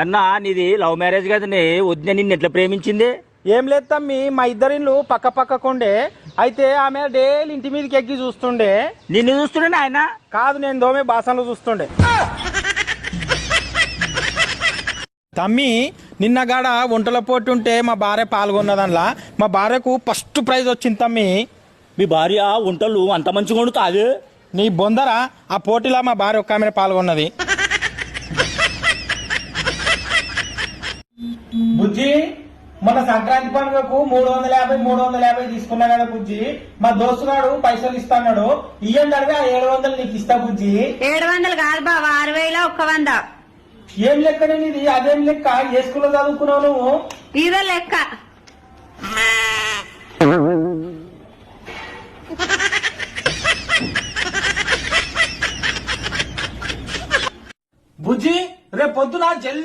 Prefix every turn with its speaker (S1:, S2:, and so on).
S1: అన్నా నీది love marriage కదనే వదిన నిన్ను ఎట్లా ప్రేమించింది?
S2: ఏం లేదు తమ్మి, మా ఇద్దరిళ్ళు పక్క పక్కకుండే. అయితే ఆమె డైలీ ఇంటి మీదకి ఎక్కి చూస్తుండే.
S1: నిన్ను చూస్తుండే ఆయన?
S2: కాదు, నేను దోమే బాసనలు చూస్తుండే. తమ్మి, నిన్న గాడ వంటల పోటీ ఉంటే మా భార్య పాల్గొన్నదనలా. మా భార్యకు ఫస్ట్ ప్రైజ్ వచ్చింది తమ్మి.
S1: మీ భార్య వంటలు అంత మంచిగా వండుతాది?
S2: నీ బొందరా, ఆ పోటీలో మా భార్య ఒక్క ఆమె పాల్గొన్నది. బుజ్జి, మన సంక్రాంతి పండుగకు 350 తీసుకున్నా కదా బుజ్జి. మా దోస్తుగాడు పైసలు ఇస్తాడు, ఇయ్యండి అడిగా 700 నీకు ఇస్తా బుజ్జి.
S3: 700 కాదు బావా, 60,000 100.
S2: ఏం లెక్కనే నీది? అదేం లెక్క? ఏ స్కూల్లో చదువుకున్నావు నువ్వు?
S3: ఇదే లెక్క.
S2: బుజ్జి, రేపు పొద్దున జల్దీ